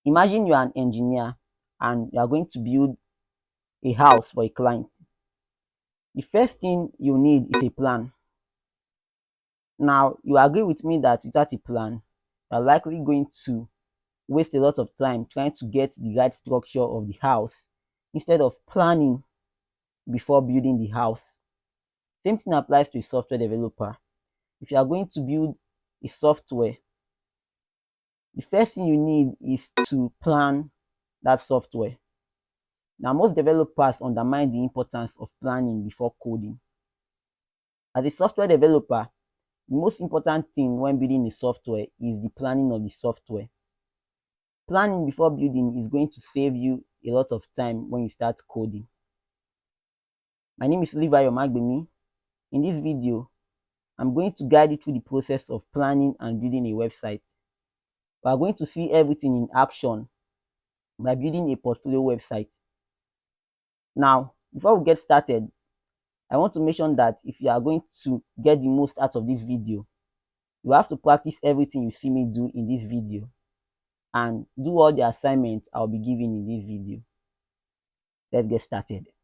Imagine you are an engineer and you are going to build a house for a client. The first thing you need is a plan. Now, you agree with me that without a plan, you are likely going to waste a lot of time trying to get the right structure of the house instead of planning before building the house. Same thing applies to a software developer. If you are going to build a software, the first thing you need is to plan that software. Now, most developers undermine the importance of planning before coding. As a software developer, the most important thing when building a software is the planning of the software. Planning before building is going to save you a lot of time when you start coding. My name is Levi Omagbemi. In this video, I'm going to guide you through the process of planning and building a website. We are going to see everything in action by building a portfolio website. Now, before we get started, I want to mention that if you are going to get the most out of this video, you have to practice everything you see me do in this video and do all the assignments I'll be giving in this video. Let's get started.